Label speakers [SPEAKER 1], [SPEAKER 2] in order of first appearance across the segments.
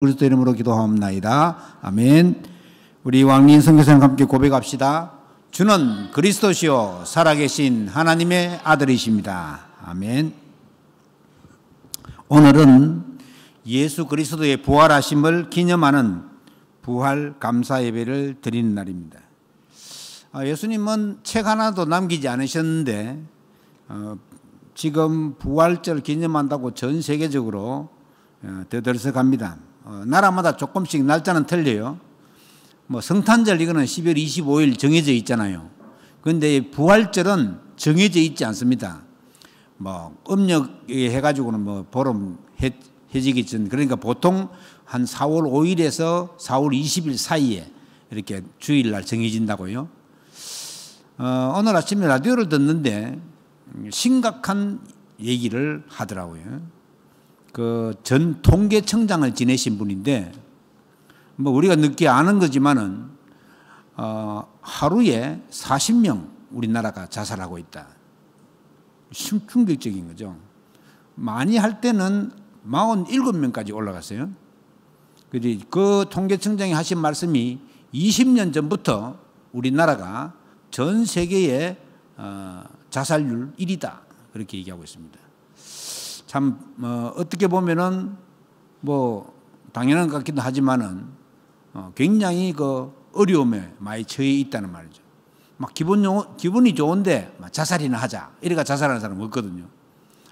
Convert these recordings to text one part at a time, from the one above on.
[SPEAKER 1] 그리스도 이름으로 기도하옵나이다. 아멘. 우리 왕린 선교사님 함께 고백합시다. 주는 그리스도시요 살아계신 하나님의 아들이십니다. 아멘. 오늘은 예수 그리스도의 부활하심을 기념하는 부활 감사 예배를 드리는 날입니다. 예수님은 책 하나도 남기지 않으셨는데 지금 부활절 기념한다고 전 세계적으로 들썩합니다. 나라마다 조금씩 날짜는 틀려요. 뭐 성탄절 이거는 12월 25일 정해져 있잖아요. 그런데 부활절은 정해져 있지 않습니다. 뭐 음력에 해가지고는 뭐 보름 해지기 전, 그러니까 보통 한 4월 5일에서 4월 20일 사이에 이렇게 주일날 정해진다고요. 오늘 아침에 라디오를 듣는데 심각한 얘기를 하더라고요. 그 전 통계청장을 지내신 분인데, 뭐 우리가 늦게 아는 거지만은 하루에 40명 우리나라가 자살하고 있다. 충격적인 거죠. 많이 할 때는 47명까지 올라갔어요. 그 통계청장이 하신 말씀이 20년 전부터 우리나라가 전 세계의 자살률 1위다. 그렇게 얘기하고 있습니다. 참 어떻게 보면은 뭐 당연한 것 같기도 하지만은 굉장히 그 어려움에 많이 처해 있다는 말이죠. 막 기분이 좋은데 막 자살이나 하자 이래가 자살하는 사람은 없거든요.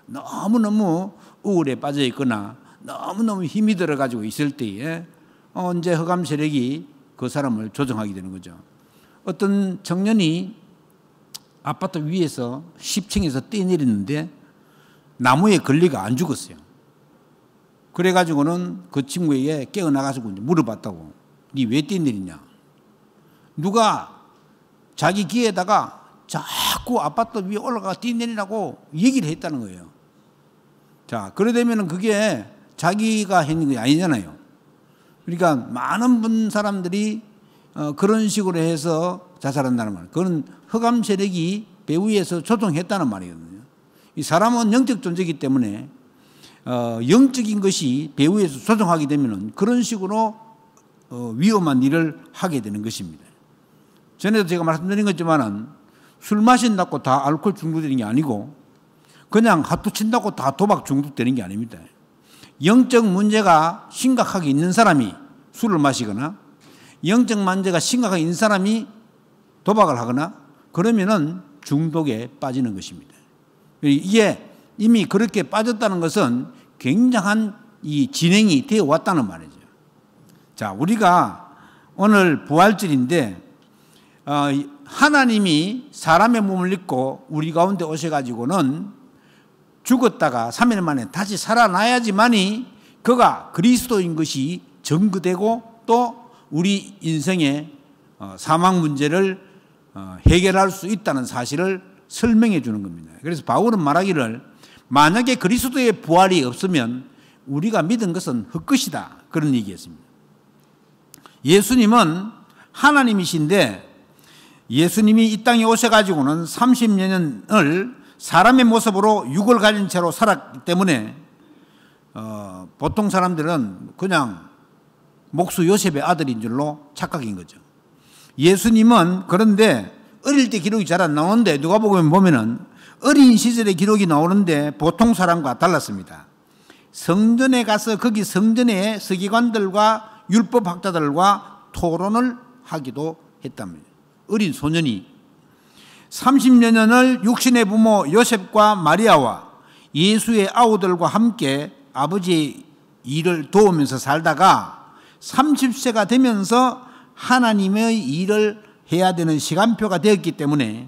[SPEAKER 1] 너무너무 우울에 빠져 있거나 너무너무 힘이 들어가지고 있을 때에 언제 흑암 세력이 그 사람을 조종하게 되는 거죠. 어떤 청년이 아파트 위에서 10층에서 뛰어내렸는데 나무에 걸리가 안 죽었어요. 그래가지고는 그 친구에게 깨어나가지고 물어봤다고. 니 왜 뛰어내리냐? 누가 자기 귀에다가 자꾸 아파트 위에 올라가 뛰어내리라고 얘기를 했다는 거예요. 자, 그래 되면 그게 자기가 했는 게 아니잖아요. 그러니까 많은 사람들이 그런 식으로 해서 자살한다는 말. 그건 흑암 세력이 배후에서 조종했다는 말이거든요. 이 사람은 영적 존재이기 때문에 영적인 것이 배후에서 조종하게 되면 그런 식으로 위험한 일을 하게 되는 것입니다. 전에도 제가 말씀드린 것지만은 술 마신다고 다 알코올 중독되는 게 아니고 그냥 하투 친다고 다 도박 중독되는 게 아닙니다. 영적 문제가 심각하게 있는 사람이 술을 마시거나 영적 문제가 심각하게 있는 사람이 도박을 하거나 그러면은 중독에 빠지는 것입니다. 이게 이미 그렇게 빠졌다는 것은 굉장한 이 진행이 되어 왔다는 말이죠. 자, 우리가 오늘 부활절인데 하나님이 사람의 몸을 입고 우리 가운데 오셔가지고는 죽었다가 3일 만에 다시 살아나야지만이 그가 그리스도인 것이 증거되고 또 우리 인생의 사망 문제를 해결할 수 있다는 사실을 설명해 주는 겁니다. 그래서 바울은 말하기를 만약에 그리스도의 부활이 없으면 우리가 믿은 것은 헛것이다. 그런 얘기했습니다. 예수님은 하나님이신데 예수님이 이 땅에 오셔가지고는 30년을 사람의 모습으로 육을 가진 채로 살았기 때문에 보통 사람들은 그냥 목수 요셉의 아들인 줄로 착각인 거죠. 예수님은 그런데 어릴 때 기록이 잘 안 나오는데 누가 보면은 어린 시절의 기록이 나오는데 보통 사람과 달랐습니다. 성전에 가서 거기 성전의 서기관들과 율법학자들과 토론을 하기도 했답니다. 어린 소년이 30여 년을 육신의 부모 요셉과 마리아와 예수의 아우들과 함께 아버지의 일을 도우면서 살다가 30세가 되면서 하나님의 일을 해야 되는 시간표가 되었기 때문에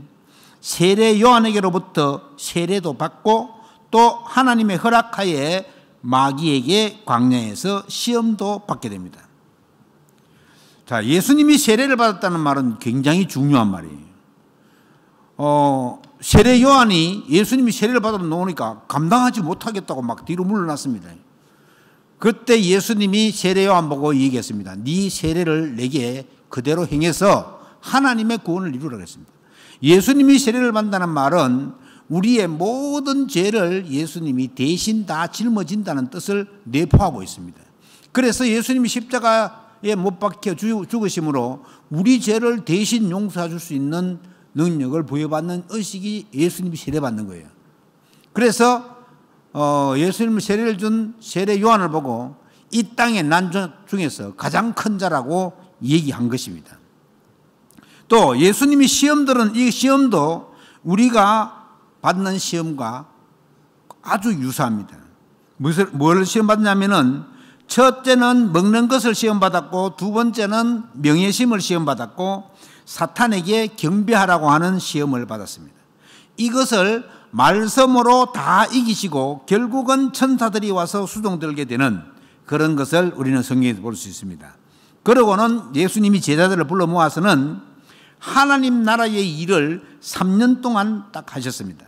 [SPEAKER 1] 세례 요한에게로부터 세례도 받고 또 하나님의 허락하에 마귀에게 광야에서 시험도 받게 됩니다. 자, 예수님이 세례를 받았다는 말은 굉장히 중요한 말이에요. 세례 요한이 예수님이 세례를 받아 놓으니까 감당하지 못하겠다고 막 뒤로 물러났습니다. 그때 예수님이 세례 요한 보고 얘기했습니다. 네 세례를 내게 그대로 행해서 하나님의 구원을 이루라고 했습니다. 예수님이 세례를 받는다는 말은 우리의 모든 죄를 예수님이 대신 다 짊어진다는 뜻을 내포하고 있습니다. 그래서 예수님이 십자가에 못 박혀 죽으심으로 우리 죄를 대신 용서해 줄 수 있는 능력을 부여받는 의식이 예수님이 세례받는 거예요. 그래서 예수님을 세례를 준 세례 요한을 보고 이 땅의 난 중에서 가장 큰 자라고 얘기한 것입니다. 또 예수님이 시험 들은 이 시험도 우리가 받는 시험과 아주 유사합니다. 뭘 시험 받냐면은 첫째는 먹는 것을 시험 받았고 두 번째는 명예심을 시험 받았고 사탄에게 경배하라고 하는 시험을 받았습니다. 이것을 말씀으로 다 이기시고 결국은 천사들이 와서 수종들게 되는 그런 것을 우리는 성경에서 볼 수 있습니다. 그러고는 예수님이 제자들을 불러 모아서는 하나님 나라의 일을 3년 동안 딱 하셨습니다.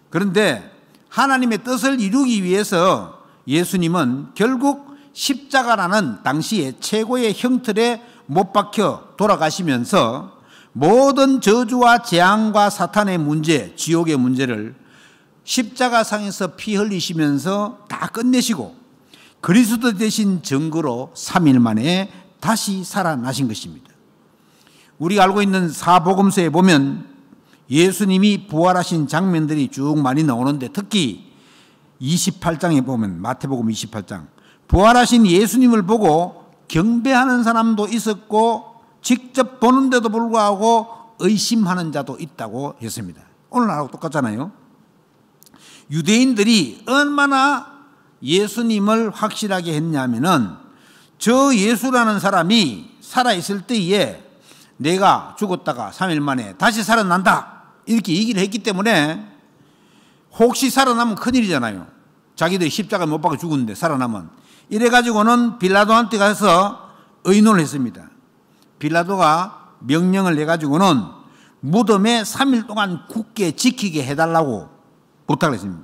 [SPEAKER 1] 그런데 하나님의 뜻을 이루기 위해서 예수님은 결국 십자가라는 당시의 최고의 형틀에 못 박혀 돌아가시면서 모든 저주와 재앙과 사탄의 문제, 지옥의 문제를 십자가상에서 피 흘리시면서 다 끝내시고 그리스도 되신 증거로 3일 만에 다시 살아나신 것입니다. 우리가 알고 있는 사복음서에 보면 예수님이 부활하신 장면들이 쭉 많이 나오는데 특히 28장에 보면 마태복음 28장 부활하신 예수님을 보고 경배하는 사람도 있었고 직접 보는데도 불구하고 의심하는 자도 있다고 했습니다. 오늘하고 똑같잖아요. 유대인들이 얼마나 예수님을 확실하게 했냐면은 저 예수라는 사람이 살아있을 때에 내가 죽었다가 3일 만에 다시 살아난다 이렇게 얘기를 했기 때문에 혹시 살아나면 큰일이잖아요. 자기들이 십자가에 못 박혀 죽었는데 살아나면 이래가지고는 빌라도한테 가서 의논을 했습니다. 빌라도가 명령을 내가지고는 무덤에 3일 동안 굳게 지키게 해달라고 부탁을 했습니다.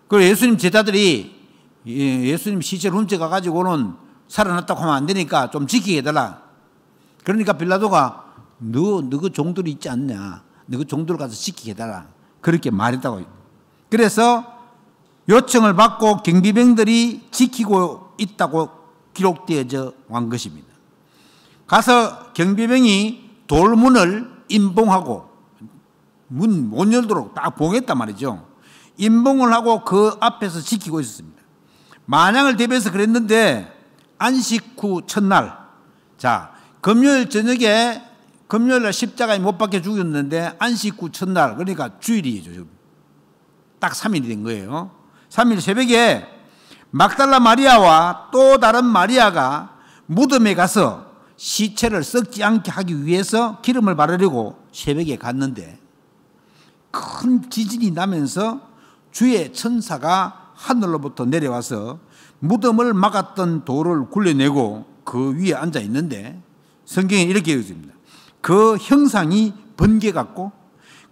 [SPEAKER 1] 그리고 예수님 제자들이 예수님 시체를 훔쳐가가지고는 살아났다고 하면 안 되니까 좀 지키게 해달라. 그러니까 빌라도가 너 그 종들이 있지 않냐. 너 그 종들 가서 지키게 해달라. 그렇게 말했다고. 그래서 요청을 받고 경비병들이 지키고 있다고 기록되어져 온 것입니다. 가서 경비병이 돌문을 임봉하고 문 못 열도록 딱 봉했단 말이죠. 임봉을 하고 그 앞에서 지키고 있었습니다. 만양을 대비해서 그랬는데 안식 후 첫날, 자 금요일 저녁에 금요일날 십자가에 못 박혀 죽였는데 안식 후 첫날, 그러니까 주일이죠. 딱 3일이 된 거예요. 3일 새벽에 막달라 마리아와 또 다른 마리아가 무덤에 가서 시체를 썩지 않게 하기 위해서 기름을 바르려고 새벽에 갔는데 큰 지진이 나면서 주의 천사가 하늘로부터 내려와서 무덤을 막았던 돌을 굴려내고 그 위에 앉아 있는데 성경에 이렇게 되어 있습니다. 그 형상이 번개 같고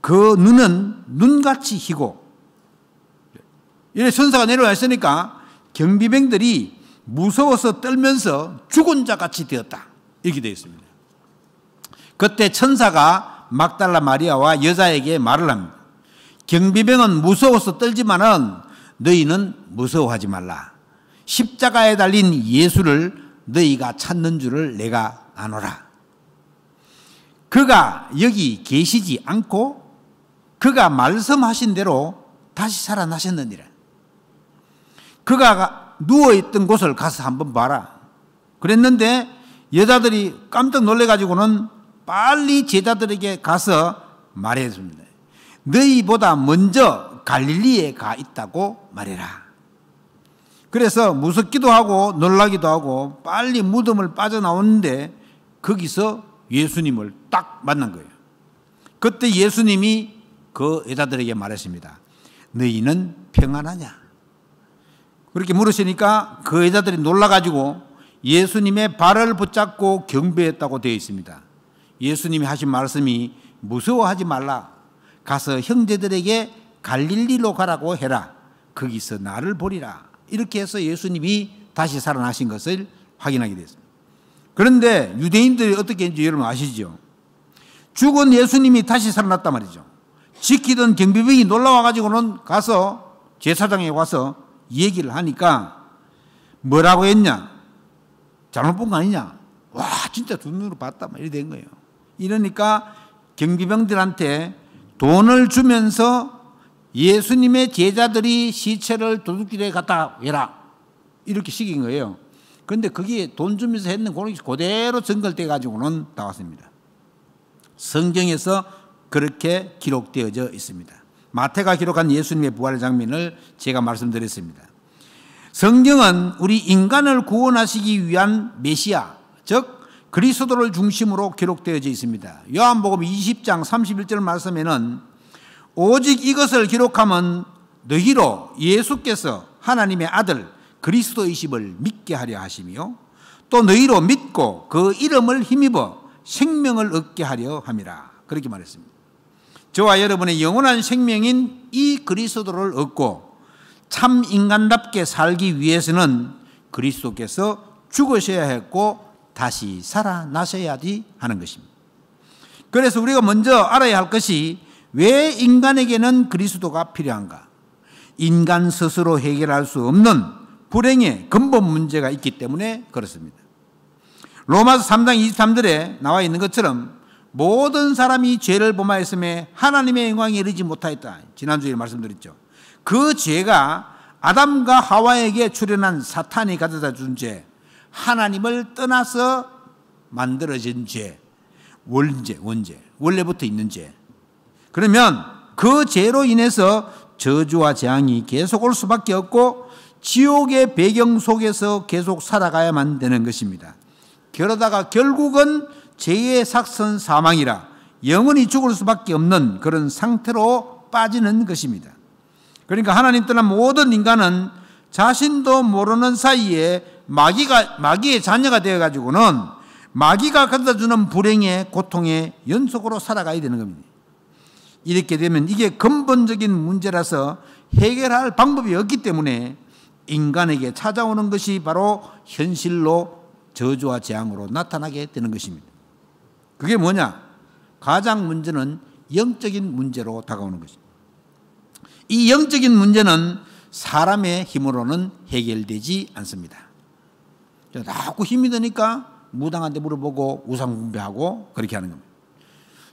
[SPEAKER 1] 그 눈은 눈같이 희고, 이래 천사가 내려와 있으니까 경비병들이 무서워서 떨면서 죽은 자 같이 되었다 이렇게 되어 있습니다. 그때 천사가 막달라 마리아와 여자에게 말을 합니다. 경비병은 무서워서 떨지만은 너희는 무서워하지 말라. 십자가에 달린 예수를 너희가 찾는 줄을 내가 아노라. 그가 여기 계시지 않고 그가 말씀하신 대로 다시 살아나셨느니라. 그가 누워있던 곳을 가서 한번 봐라. 그랬는데 여자들이 깜짝 놀래가지고는 빨리 제자들에게 가서 말했습니다. 너희보다 먼저 갈릴리에 가 있다고 말해라. 그래서 무섭기도 하고 놀라기도 하고 빨리 무덤을 빠져나오는데 거기서 예수님을 딱 만난 거예요. 그때 예수님이 그 여자들에게 말했습니다. 너희는 평안하냐? 그렇게 물으시니까 그 여자들이 놀라가지고 예수님의 발을 붙잡고 경배했다고 되어 있습니다. 예수님이 하신 말씀이 무서워하지 말라. 가서 형제들에게 갈릴리로 가라고 해라. 거기서 나를 보리라. 이렇게 해서 예수님이 다시 살아나신 것을 확인하게 됐습니다. 그런데 유대인들이 어떻게 했는지 여러분 아시죠? 죽은 예수님이 다시 살아났단 말이죠. 지키던 경비병이 놀라와가지고는 가서 제사장에 와서 얘기를 하니까 뭐라고 했냐? 잘못 본 거 아니냐? 와, 진짜 두 눈으로 봤다. 이렇게 된 거예요. 이러니까 경비병들한테 돈을 주면서 예수님의 제자들이 시체를 도둑질에 갖다 해라. 이렇게 시킨 거예요. 그런데 그게 돈 주면서 했는 거 그대로 증거돼 가지고는 나왔습니다. 성경에서 그렇게 기록되어져 있습니다. 마태가 기록한 예수님의 부활의 장면을 제가 말씀드렸습니다. 성경은 우리 인간을 구원하시기 위한 메시아, 즉 그리스도를 중심으로 기록되어져 있습니다. 요한복음 20장 31절 말씀에는 오직 이것을 기록하면 너희로 예수께서 하나님의 아들 그리스도이심을 믿게 하려 하시며 또 너희로 믿고 그 이름을 힘입어 생명을 얻게 하려 함이라. 그렇게 말했습니다. 저와 여러분의 영원한 생명인 이 그리스도를 얻고 참 인간답게 살기 위해서는 그리스도께서 죽으셔야 했고 다시 살아나셔야지 하는 것입니다. 그래서 우리가 먼저 알아야 할 것이 왜 인간에게는 그리스도가 필요한가? 인간 스스로 해결할 수 없는 불행의 근본 문제가 있기 때문에 그렇습니다. 로마서 3장 23절에 나와 있는 것처럼 모든 사람이 죄를 범하였음에 하나님의 영광에 이르지 못하였다. 지난주에 말씀드렸죠. 그 죄가 아담과 하와에게 출현한 사탄이 가져다 준 죄, 하나님을 떠나서 만들어진 죄, 원죄, 원래부터 있는 죄. 그러면 그 죄로 인해서 저주와 재앙이 계속 올 수밖에 없고 지옥의 배경 속에서 계속 살아가야만 되는 것입니다. 그러다가 결국은 죄의 삭선 사망이라 영원히 죽을 수밖에 없는 그런 상태로 빠지는 것입니다. 그러니까 하나님 떠난 모든 인간은 자신도 모르는 사이에 마귀의 자녀가 되어가지고는 마귀가 가져다주는 불행의 고통의 연속으로 살아가야 되는 겁니다. 이렇게 되면 이게 근본적인 문제라서 해결할 방법이 없기 때문에 인간에게 찾아오는 것이 바로 현실로 저주와 재앙으로 나타나게 되는 것입니다. 그게 뭐냐? 가장 문제는 영적인 문제로 다가오는 것입니다. 이 영적인 문제는 사람의 힘으로는 해결되지 않습니다. 자꾸 힘이 드니까 무당한테 물어보고 우상숭배하고 그렇게 하는 겁니다.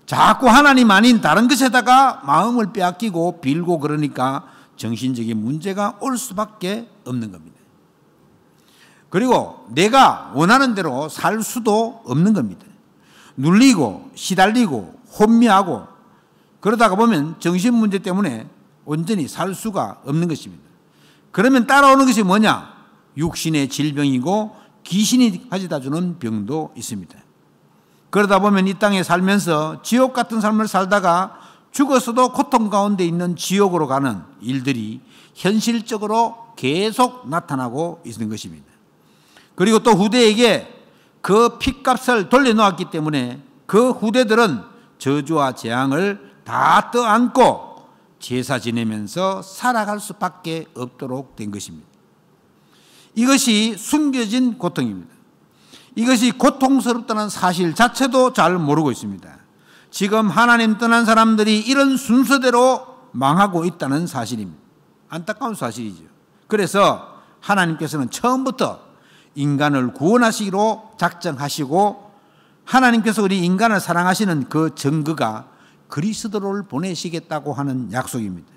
[SPEAKER 1] 자꾸 하나님 아닌 다른 것에다가 마음을 빼앗기고 빌고 그러니까 정신적인 문제가 올 수밖에 없는 겁니다. 그리고 내가 원하는 대로 살 수도 없는 겁니다. 눌리고 시달리고 혼미하고 그러다가 보면 정신 문제 때문에 온전히 살 수가 없는 것입니다. 그러면 따라오는 것이 뭐냐? 육신의 질병이고 귀신이 가져다 주는 병도 있습니다. 그러다 보면 이 땅에 살면서 지옥 같은 삶을 살다가 죽어서도 고통 가운데 있는 지옥으로 가는 일들이 현실적으로 계속 나타나고 있는 것입니다. 그리고 또 후대에게 그 핏값을 돌려놓았기 때문에 그 후대들은 저주와 재앙을 다 떠안고 제사 지내면서 살아갈 수밖에 없도록 된 것입니다. 이것이 숨겨진 고통입니다. 이것이 고통스럽다는 사실 자체도 잘 모르고 있습니다. 지금 하나님 떠난 사람들이 이런 순서대로 망하고 있다는 사실입니다. 안타까운 사실이죠. 그래서 하나님께서는 처음부터 인간을 구원하시기로 작정하시고 하나님께서 우리 인간을 사랑하시는 그 증거가 그리스도를 보내시겠다고 하는 약속입니다.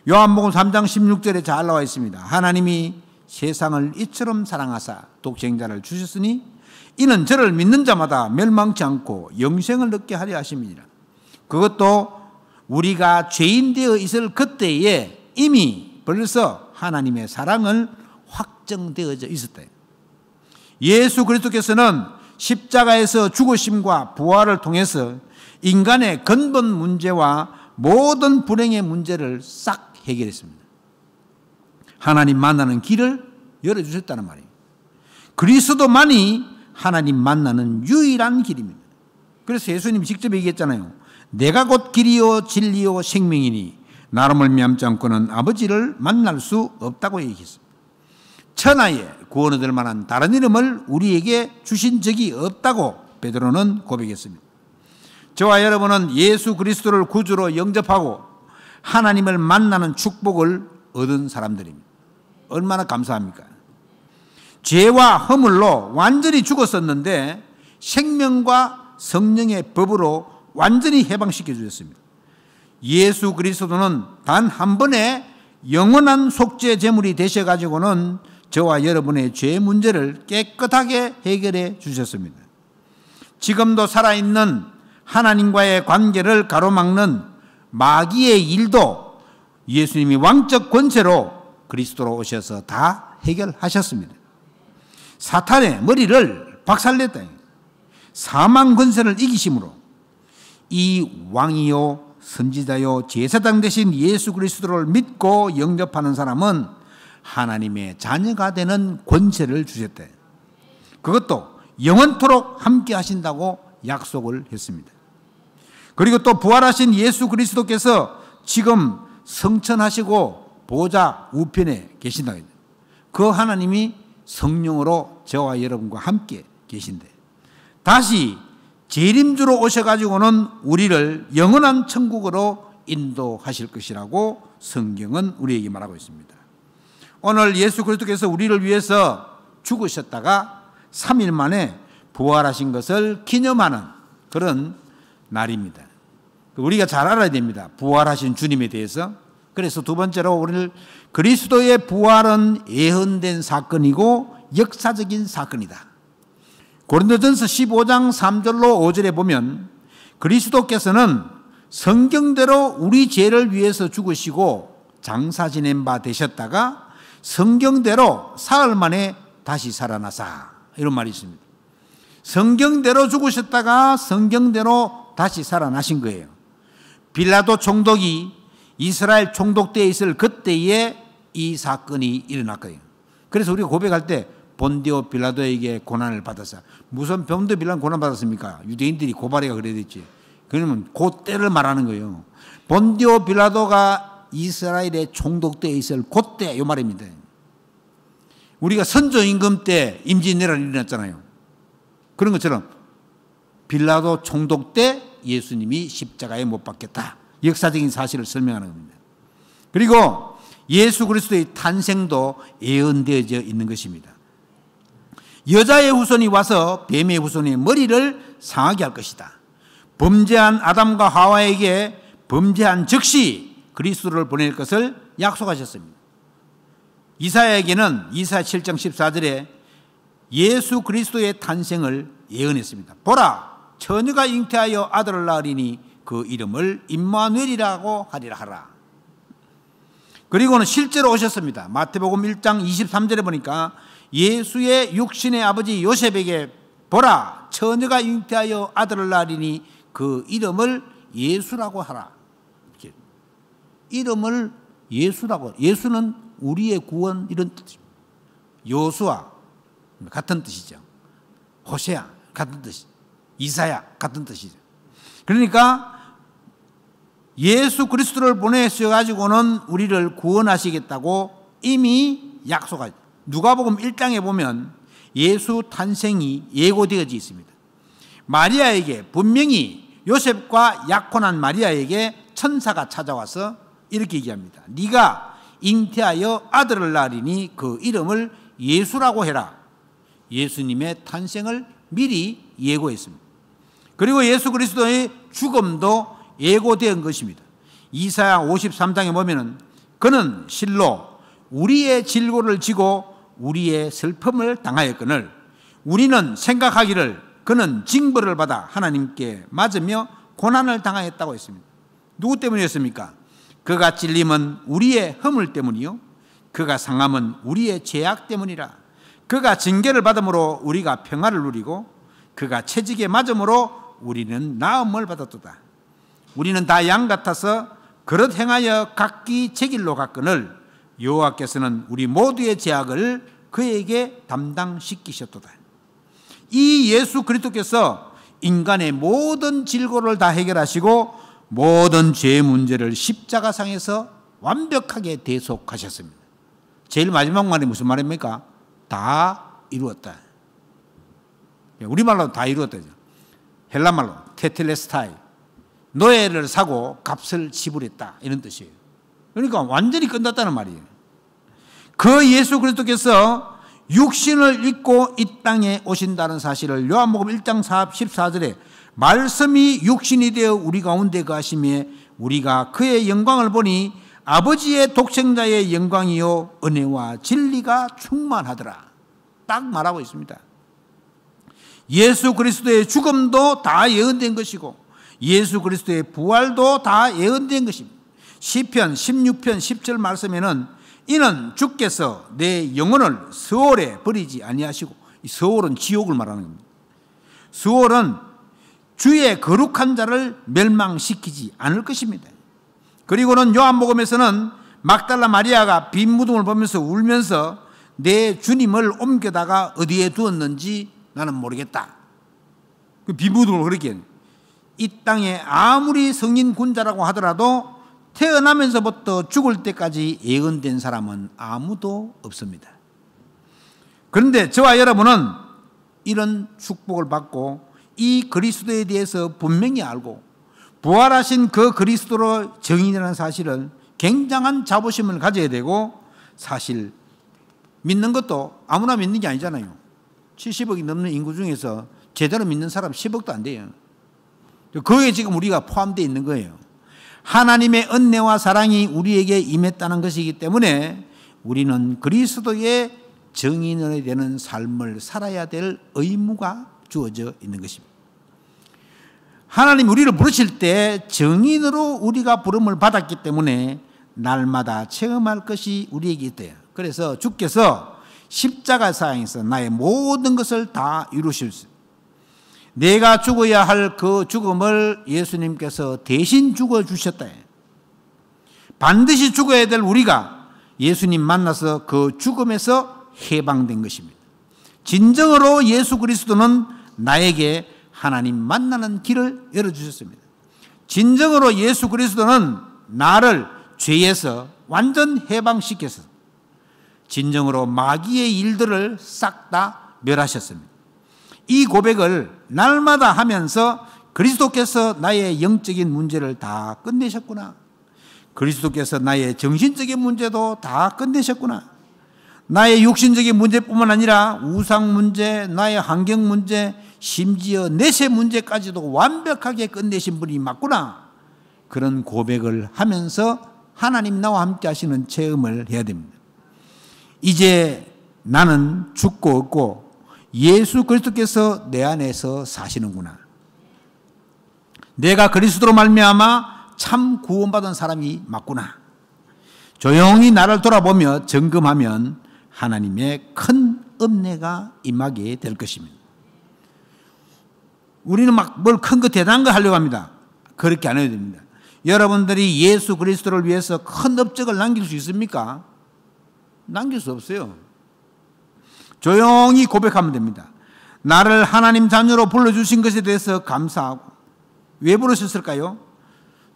[SPEAKER 1] 요한복음 3장 16절에 잘 나와 있습니다. 하나님이 세상을 이처럼 사랑하사 독생자를 주셨으니 이는 저를 믿는 자마다 멸망치 않고 영생을 얻게 하려 하심이니라. 그것도 우리가 죄인 되어 있을 그때에 이미 벌써 하나님의 사랑을 확정되어져 있었다. 예수 그리스도께서는 십자가에서 죽으심과 부활을 통해서 인간의 근본 문제와 모든 불행의 문제를 싹 해결했습니다. 하나님 만나는 길을 열어주셨다는 말이에요. 그리스도만이 하나님 만나는 유일한 길입니다. 그래서 예수님이 직접 얘기했잖아요. 내가 곧 길이요 진리요 생명이니 나로 말미암지 않고는 아버지를 만날 수 없다고 얘기했습니다. 천하에 구원 얻을 만한 다른 이름을 우리에게 주신 적이 없다고 베드로는 고백했습니다. 저와 여러분은 예수 그리스도를 구주로 영접하고 하나님을 만나는 축복을 얻은 사람들입니다. 얼마나 감사합니까? 죄와 허물로 완전히 죽었었는데 생명과 성령의 법으로 완전히 해방시켜 주셨습니다. 예수 그리스도는 단 한 번에 영원한 속죄 제물이 되셔가지고는 저와 여러분의 죄 문제를 깨끗하게 해결해 주셨습니다. 지금도 살아있는 하나님과의 관계를 가로막는 마귀의 일도 예수님이 왕적 권세로 그리스도로 오셔서 다 해결하셨습니다. 사탄의 머리를 박살냈다. 사망 권세를 이기심으로 이 왕이요 선지자요 제사장 되신 예수 그리스도를 믿고 영접하는 사람은 하나님의 자녀가 되는 권세를 주셨다. 그것도 영원토록 함께 하신다고 약속을 했습니다. 그리고 또 부활하신 예수 그리스도께서 지금 성천하시고 보좌 우편에 계신다. 그 하나님이 성령으로 저와 여러분과 함께 계신데 다시 재림주로 오셔가지고는 우리를 영원한 천국으로 인도하실 것이라고 성경은 우리에게 말하고 있습니다. 오늘 예수 그리스도께서 우리를 위해서 죽으셨다가 3일 만에 부활하신 것을 기념하는 그런 날입니다. 우리가 잘 알아야 됩니다. 부활하신 주님에 대해서. 그래서 두 번째로 우리를 그리스도의 부활은 예언된 사건이고 역사적인 사건이다. 고린도전서 15장 3절로 5절에 보면 그리스도께서는 성경대로 우리 죄를 위해서 죽으시고 장사 지낸 바 되셨다가 성경대로 사흘 만에 다시 살아나사 이런 말이 있습니다. 성경대로 죽으셨다가 성경대로 다시 살아나신 거예요. 빌라도 총독이 이스라엘 총독 때에 있을 그때에 이 사건이 일어났거든요. 그래서 우리가 고백할 때 본디오 빌라도에게 고난을 받았어. 무슨 본디오 빌라도 고난 받았습니까? 유대인들이 고발해가 그래야 됐지. 그러면 그때를 말하는 거예요. 본디오 빌라도가 이스라엘의 총독 때에 있을 그때 이 말입니다. 우리가 선조 임금 때 임진왜란이 일어났잖아요. 그런 것처럼 빌라도 총독 때 예수님이 십자가에 못 박혔다. 역사적인 사실을 설명하는 겁니다. 그리고 예수 그리스도의 탄생도 예언되어져 있는 것입니다. 여자의 후손이 와서 뱀의 후손의 머리를 상하게 할 것이다. 범죄한 아담과 하와에게 범죄한 즉시 그리스도를 보낼 것을 약속하셨습니다. 이사야에게는 이사야 7장 14절에 예수 그리스도의 탄생을 예언했습니다. 보라, 처녀가 잉태하여 아들을 낳으리니 그 이름을 임마누엘이라고 하리라 하라. 그리고는 실제로 오셨습니다. 마태복음 1장 23절에 보니까 예수의 육신의 아버지 요셉에게 보라, 처녀가 잉태하여 아들을 낳으리니 그 이름을 예수라고 하라. 이렇게. 이름을 예수라고. 예수는 우리의 구원 이런 뜻입니다. 요수아 같은 뜻이죠. 호세아 같은 뜻이죠. 이사야 같은 뜻이죠. 그러니까 예수 그리스도를 보내셔가지고는 우리를 구원하시겠다고 이미 약속하죠. 누가복음 1장에 보면 예수 탄생이 예고되어져 있습니다. 마리아에게 분명히 요셉과 약혼한 마리아에게 천사가 찾아와서 이렇게 얘기합니다. 네가 잉태하여 아들을 낳으리니 그 이름을 예수라고 해라. 예수님의 탄생을 미리 예고했습니다. 그리고 예수 그리스도의 죽음도 예고된 것입니다. 이사야 53장에 보면은 그는 실로 우리의 질고를 지고 우리의 슬픔을 당하였거늘 우리는 생각하기를 그는 징벌을 받아 하나님께 맞으며 고난을 당하였다고 했습니다. 누구 때문이었습니까? 그가 찔림은 우리의 허물 때문이요 그가 상함은 우리의 죄악 때문이라. 그가 징계를 받음으로 우리가 평화를 누리고 그가 채찍에 맞음으로 우리는 나음을 받았도다. 우리는 다 양 같아서 그릇 행하여 각기 제 길로 갔거늘 여호와께서는 우리 모두의 죄악을 그에게 담당시키셨도다. 이 예수 그리스도께서 인간의 모든 질고를 다 해결하시고 모든 죄 문제를 십자가상에서 완벽하게 대속하셨습니다. 제일 마지막 말이 무슨 말입니까? 다 이루었다. 우리말로 다 이루었다죠. 헬라말로 테텔레스타이, 노예를 사고 값을 지불했다 이런 뜻이에요. 그러니까 완전히 끝났다는 말이에요. 그 예수 그리스도께서 육신을 입고 이 땅에 오신다는 사실을 요한복음 1장 14절에 말씀이 육신이 되어 우리 가운데 거하시며 우리가 그의 영광을 보니 아버지의 독생자의 영광이요 은혜와 진리가 충만하더라. 딱 말하고 있습니다. 예수 그리스도의 죽음도 다 예언된 것이고 예수 그리스도의 부활도 다 예언된 것입니다. 시편 16편 10절 말씀에는 이는 주께서 내 영혼을 스올에 버리지 아니하시고, 이 스올은 지옥을 말하는 겁니다. 스올은 주의 거룩한 자를 멸망시키지 않을 것입니다. 그리고는 요한복음에서는 막달라 마리아가 빈 무덤을 보면서 울면서 내 주님을 옮겨다가 어디에 두었는지 나는 모르겠다. 그 빈 무덤을 그렇게 이 땅에 아무리 성인 군자라고 하더라도 태어나면서부터 죽을 때까지 예언된 사람은 아무도 없습니다. 그런데 저와 여러분은 이런 축복을 받고 이 그리스도에 대해서 분명히 알고 부활하신 그 그리스도로 정인이라는 사실을 굉장한 자부심을 가져야 되고, 사실 믿는 것도 아무나 믿는 게 아니잖아요. 70억이 넘는 인구 중에서 제대로 믿는 사람 10억도 안 돼요. 거기에 지금 우리가 포함되어 있는 거예요. 하나님의 은혜와 사랑이 우리에게 임했다는 것이기 때문에 우리는 그리스도의 정인이 되는 삶을 살아야 될 의무가 주어져 있는 것입니다. 하나님 우리를 부르실 때 정인으로 우리가 부름을 받았기 때문에 날마다 체험할 것이 우리에게 있대요. 그래서 주께서 십자가상에서 나의 모든 것을 다 이루실, 내가 죽어야 할 그 죽음을 예수님께서 대신 죽어주셨다. 반드시 죽어야 될 우리가 예수님 만나서 그 죽음에서 해방된 것입니다. 진정으로 예수 그리스도는 나에게 하나님 만나는 길을 열어주셨습니다. 진정으로 예수 그리스도는 나를 죄에서 완전 해방시켜서 진정으로 마귀의 일들을 싹 다 멸하셨습니다. 이 고백을 날마다 하면서 그리스도께서 나의 영적인 문제를 다 끝내셨구나. 그리스도께서 나의 정신적인 문제도 다 끝내셨구나. 나의 육신적인 문제뿐만 아니라 우상 문제, 나의 환경 문제, 심지어 내세 문제까지도 완벽하게 끝내신 분이 맞구나. 그런 고백을 하면서 하나님 나와 함께 하시는 체험을 해야 됩니다. 이제 나는 죽고 없고 예수 그리스도께서 내 안에서 사시는구나. 내가 그리스도로 말미암아 참 구원받은 사람이 맞구나. 조용히 나를 돌아보며 점검하면 하나님의 큰 은혜가 임하게 될 것입니다. 우리는 막 뭘 큰 거 대단한 거 하려고 합니다. 그렇게 안 해도 됩니다. 여러분들이 예수 그리스도를 위해서 큰 업적을 남길 수 있습니까? 남길 수 없어요. 조용히 고백하면 됩니다. 나를 하나님 자녀로 불러주신 것에 대해서 감사하고. 왜 부르셨을까요?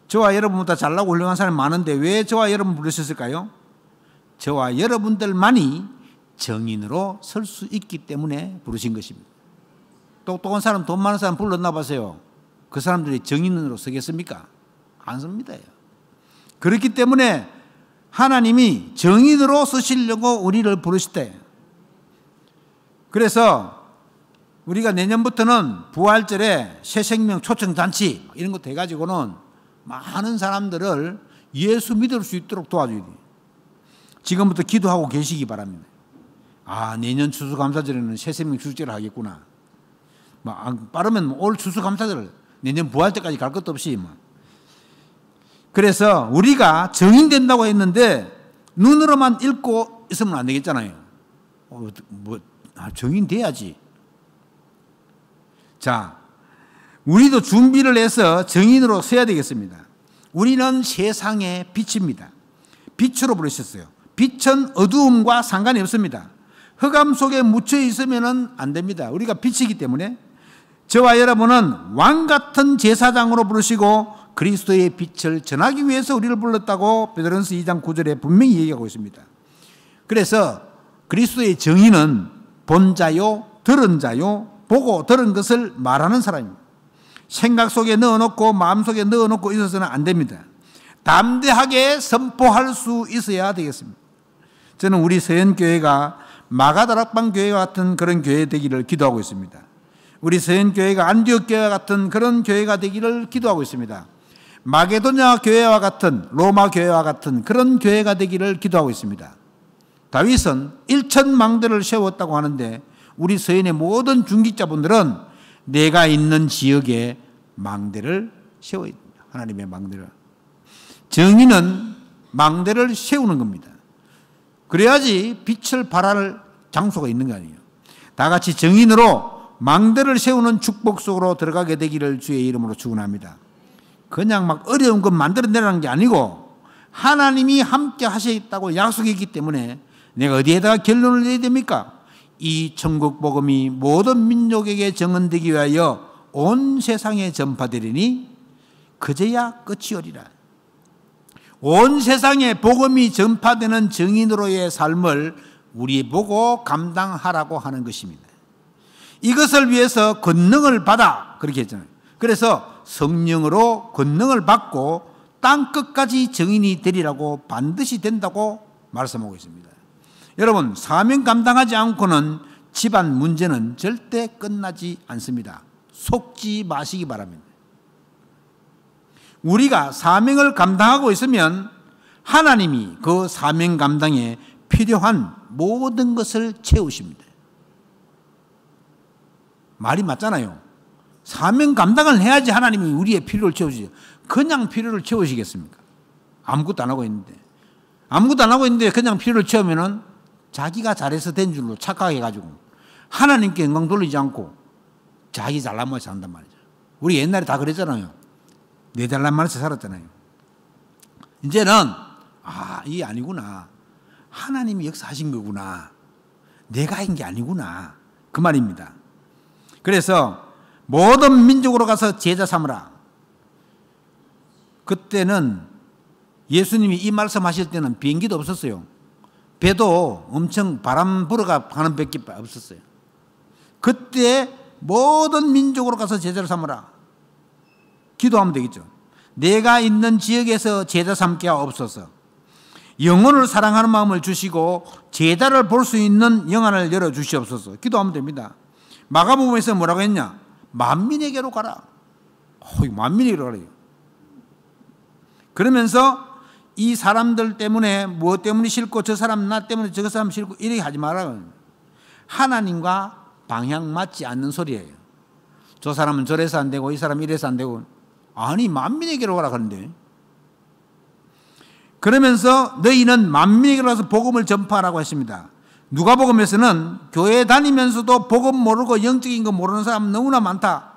[SPEAKER 1] 저와 여러분보다 잘나고 훌륭한 사람이 많은데 왜 저와 여러분 부르셨을까요? 저와 여러분들만이 정인으로 설 수 있기 때문에 부르신 것입니다. 똑똑한 사람, 돈 많은 사람 불렀나 보세요. 그 사람들이 정인으로 서겠습니까? 안 섭니다. 그렇기 때문에 하나님이 정인으로 쓰시려고 우리를 부르시대. 그래서 우리가 내년부터는 부활절에 새생명 초청잔치 이런 것도 해가지고는 많은 사람들을 예수 믿을 수 있도록 도와줘야 돼요. 지금부터 기도하고 계시기 바랍니다. 아, 내년 추수감사절에는 새생명 축제를 하겠구나. 빠르면 올 추수감사절, 내년 부활 때까지 갈 것도 없이. 그래서 우리가 정인된다고 했는데 눈으로만 읽고 있으면 안 되겠잖아요. 정인돼야지. 자, 우리도 준비를 해서 정인으로 서야 되겠습니다. 우리는 세상의 빛입니다. 빛으로 부르셨어요. 빛은 어두움과 상관이 없습니다. 흑암 속에 묻혀 있으면 안 됩니다. 우리가 빛이기 때문에. 저와 여러분은 왕 같은 제사장으로 부르시고 그리스도의 빛을 전하기 위해서 우리를 불렀다고 베드로전서 2장 9절에 분명히 얘기하고 있습니다. 그래서 그리스도의 정의는 본 자요, 들은 자요, 보고 들은 것을 말하는 사람입니다. 생각 속에 넣어놓고 마음 속에 넣어놓고 있어서는 안 됩니다. 담대하게 선포할 수 있어야 되겠습니다. 저는 우리 서현교회가 마가다락방 교회와 같은 그런 교회 되기를 기도하고 있습니다. 우리 서현교회가 안디옥 교회와 같은 그런 교회가 되기를 기도하고 있습니다. 마게도냐 교회와 같은, 로마 교회와 같은 그런 교회가 되기를 기도하고 있습니다. 다윗은 1,000망대를 세웠다고 하는데 우리 서현의 모든 중직자분들은 내가 있는 지역에 망대를 세워야 됩니다. 하나님의 망대를. 정의는 망대를 세우는 겁니다. 그래야지 빛을 발할 장소가 있는 거 아니에요. 다 같이 정인으로 망대를 세우는 축복 속으로 들어가게 되기를 주의 이름으로 축원합니다. 그냥 막 어려운 것 만들어내라는 게 아니고 하나님이 함께 하시겠다고 약속했기 때문에 내가 어디에다가 결론을 내야 됩니까? 이 천국 복음이 모든 민족에게 정언되기 위하여 온 세상에 전파되리니 그제야 끝이 오리라. 온 세상에 복음이 전파되는 정인으로의 삶을 우리 보고 감당하라고 하는 것입니다. 이것을 위해서 권능을 받아 그렇게 했잖아요. 그래서 성령으로 권능을 받고 땅 끝까지 정인이 되리라고 반드시 된다고 말씀하고 있습니다. 여러분, 사명 감당하지 않고는 집안 문제는 절대 끝나지 않습니다. 속지 마시기 바랍니다. 우리가 사명을 감당하고 있으면 하나님이 그 사명 감당에 필요한 모든 것을 채우십니다. 말이 맞잖아요. 사명 감당을 해야지 하나님이 우리의 필요를 채우시죠. 그냥 필요를 채우시겠습니까? 아무것도 안 하고 있는데. 아무것도 안 하고 있는데 그냥 필요를 채우면은 자기가 잘해서 된 줄로 착각해가지고 하나님께 영광 돌리지 않고 자기 잘난 맛에 산단 말이죠. 우리 옛날에 다 그랬잖아요. 내 잘난 맛에 살았잖아요. 이제는 이게 아니구나. 하나님이 역사하신 거구나. 내가 한 게 아니구나. 그 말입니다. 그래서 모든 민족으로 가서 제자 삼으라. 그때는 예수님이 이 말씀하실 때는 비행기도 없었어요. 배도 엄청 바람 불어가 가는 배밖에 없었어요. 그때 모든 민족으로 가서 제자를 삼으라. 기도하면 되겠죠. 내가 있는 지역에서 제자 삼게 하옵소서. 영혼을 사랑하는 마음을 주시고 제자를 볼 수 있는 영안을 열어주시옵소서. 기도하면 됩니다. 마가복음에서 뭐라고 했냐? 만민에게로 가라. 만민에게로 가래요. 그러면서 이 사람들 때문에 무엇 때문에 싫고 저 사람 나 때문에 저 사람 싫고 이렇게 하지 말아요. 하나님과 방향 맞지 않는 소리예요. 저 사람은 저래서 안 되고 이 사람은 이래서 안 되고. 아니, 만민에게로 가라 그러는데. 그러면서 너희는 만민에게로 가서 복음을 전파하라고 했습니다. 누가복음에서는 교회 다니면서도 복음 모르고 영적인 거 모르는 사람 너무나 많다.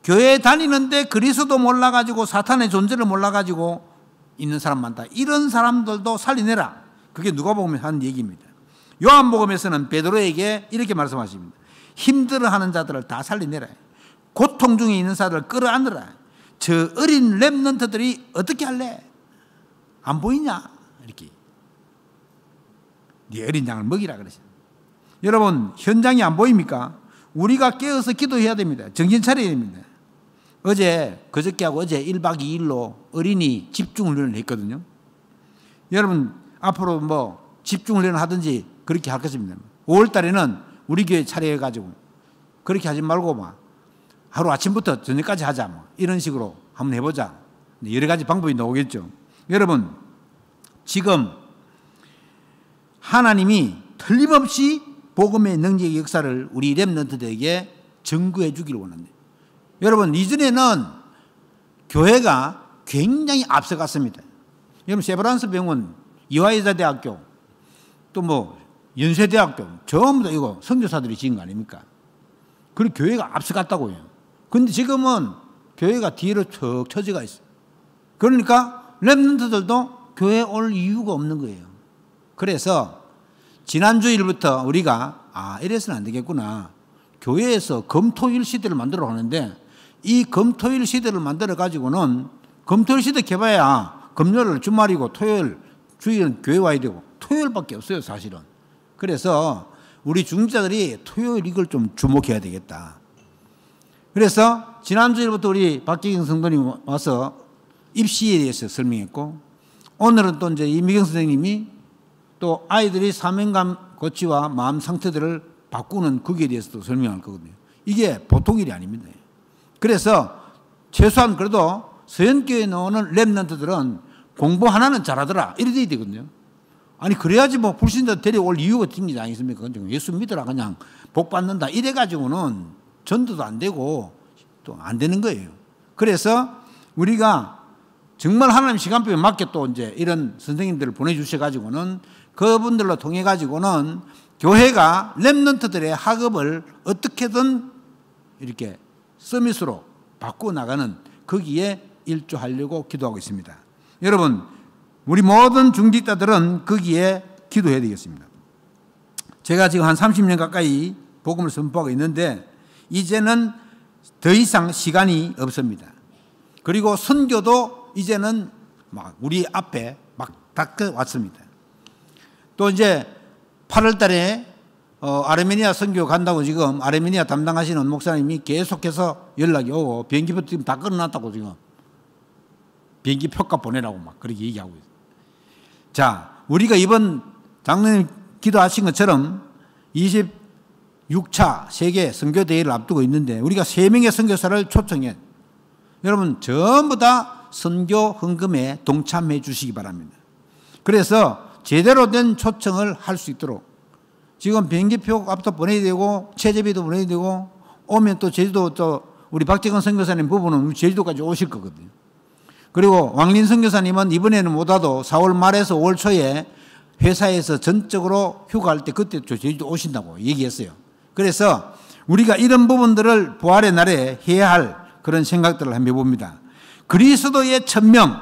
[SPEAKER 1] 교회 다니는데 그리스도 몰라가지고 사탄의 존재를 몰라가지고 있는 사람 많다. 이런 사람들도 살려내라. 그게 누가복음에 하는 얘기입니다. 요한복음에서는 베드로에게 이렇게 말씀하십니다. 힘들어하는 자들을 다 살려내라. 고통 중에 있는 사람들을 끌어안으라. 저 어린 렘넌트들이 어떻게 할래? 안 보이냐? 이렇게. 네 어린 양을 먹이라 그러죠. 여러분, 현장이 안 보입니까? 우리가 깨어서 기도해야 됩니다. 정신 차려야 됩니다. 그저께하고 어제 1박 2일로 어린이 집중훈련을 했거든요. 여러분, 앞으로 뭐 집중훈련을 하든지 그렇게 할 것입니다. 5월 달에는 우리 교회 차려가지고 그렇게 하지 말고 막 하루 아침부터 저녁까지 하자. 뭐 이런 식으로 한번 해보자. 여러 가지 방법이 나오겠죠. 여러분, 지금 하나님이 틀림없이 복음의 능력의 역사를 우리 렘넌트들에게 증거해 주기를 원합니다. 여러분, 이전에는 교회가 굉장히 앞서갔습니다. 여러분, 세브란스 병원, 이화여자대학교, 또 뭐 연세대학교 전부 다 이거 선교사들이 지은 거 아닙니까? 그리고 교회가 앞서갔다고요. 그런데 지금은 교회가 뒤로 척 처져가 있어요. 그러니까 렘넌트들도 교회에 올 이유가 없는 거예요. 그래서 지난주일부터 우리가 이래서는 안 되겠구나. 교회에서 금토일 시대를 만들어 가는데 이 금토일 시대를 만들어 가지고는 금토일 시대 개봐야 금요일 주말이고 토요일 주일은 교회 와야 되고 토요일밖에 없어요, 사실은. 그래서 우리 중직자들이 토요일 이걸 좀 주목해야 되겠다. 그래서 지난주일부터 우리 박기경 성도님 와서 입시에 대해서 설명했고, 오늘은 또 이제 이미경 선생님이 또 아이들이 사명감 고치와 마음 상태들을 바꾸는 거기에 대해서도 설명할 거거든요. 이게 보통 일이 아닙니다. 그래서 최소한 그래도 서연교회에 나오는 렘넌트들은 공부 하나는 잘하더라 이래 돼야 되거든요. 아니 그래야지 뭐 불신자 데려올 이유가 생기지 않겠습니까? 예수 믿어라 그냥 복 받는다 이래 가지고는 전도도 안 되고 또 안 되는 거예요. 그래서 우리가 정말 하나님 시간표에 맞게 또 이제 이런 선생님들을 보내주셔 가지고는 그분들로 통해 가지고는 교회가 렘넌트들의 학업을 어떻게든 이렇게 서밋으로 바꾸어 나가는 거기에 일조하려고 기도하고 있습니다. 여러분, 우리 모든 중직자들은 거기에 기도해야 되겠습니다. 제가 지금 한 30년 가까이 복음을 선포하고 있는데 이제는 더 이상 시간이 없습니다. 그리고 선교도 이제는 막 우리 앞에 막 닥쳐왔습니다. 또 이제 8월 달에 아르메니아 선교 간다고 지금 아르메니아 담당하시는 목사님이 계속해서 연락이 오고 비행기표 지금 다 끊어놨다고 지금 비행기 표값 보내라고 막 그렇게 얘기하고 있어요. 자, 우리가 이번 장로님 기도하신 것처럼 26차 세계 선교대회를 앞두고 있는데 우리가 3명의 선교사를 초청해 여러분 전부 다 선교 헌금에 동참해 주시기 바랍니다. 그래서 제대로 된 초청을 할 수 있도록 지금 비행기표 값도 보내야 되고 체제비도 보내야 되고 오면 또 제주도 또 우리 박재건 선교사님 부부는 제주도까지 오실 거거든요. 그리고 왕린 선교사님은 이번에는 못 와도 4월 말에서 5월 초에 회사에서 전적으로 휴가할 때 그때 제주도 오신다고 얘기했어요. 그래서 우리가 이런 부분들을 부활의 날에 해야 할 그런 생각들을 한번 해봅니다. 그리스도의 천명,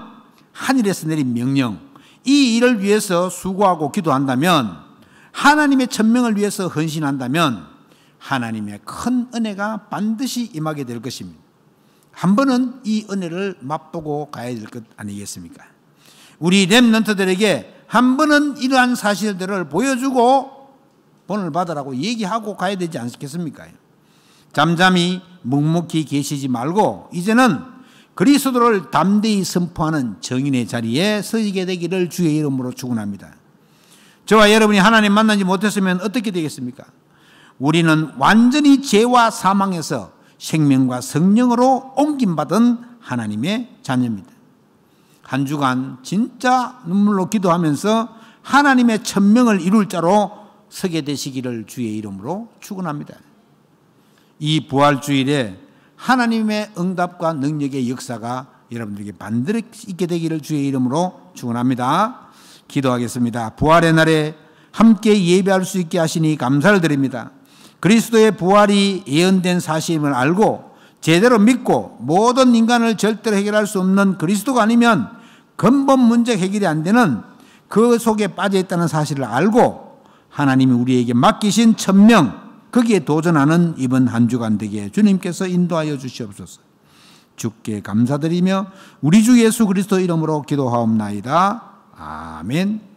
[SPEAKER 1] 하늘에서 내린 명령, 이 일을 위해서 수고하고 기도한다면 하나님의 천명을 위해서 헌신한다면 하나님의 큰 은혜가 반드시 임하게 될 것입니다. 한 번은 이 은혜를 맛보고 가야 될 것 아니겠습니까? 우리 렘넌트들에게 한 번은 이러한 사실들을 보여주고 본을 받으라고 얘기하고 가야 되지 않겠습니까? 잠잠히 묵묵히 계시지 말고 이제는 그리스도를 담대히 선포하는 정인의 자리에 서게 되기를 주의 이름으로 축원합니다. 저와 여러분이 하나님 만나지 못했으면 어떻게 되겠습니까? 우리는 완전히 죄와 사망에서 생명과 성령으로 옮김받은 하나님의 자녀입니다. 한 주간 진짜 눈물로 기도하면서 하나님의 천명을 이룰 자로 서게 되시기를 주의 이름으로 축원합니다. 이 부활주일에 하나님의 응답과 능력의 역사가 여러분들에게 반드시 있게 되기를 주의 이름으로 축원합니다. 기도하겠습니다. 부활의 날에 함께 예배할 수 있게 하시니 감사를 드립니다. 그리스도의 부활이 예언된 사실임을 알고 제대로 믿고 모든 인간을 절대로 해결할 수 없는 그리스도가 아니면 근본 문제 해결이 안 되는 그 속에 빠져 있다는 사실을 알고 하나님이 우리에게 맡기신 천명 거기에 도전하는 이번 한 주간 되게 주님께서 인도하여 주시옵소서. 주께 감사드리며 우리 주 예수 그리스도 이름으로 기도하옵나이다. 아멘.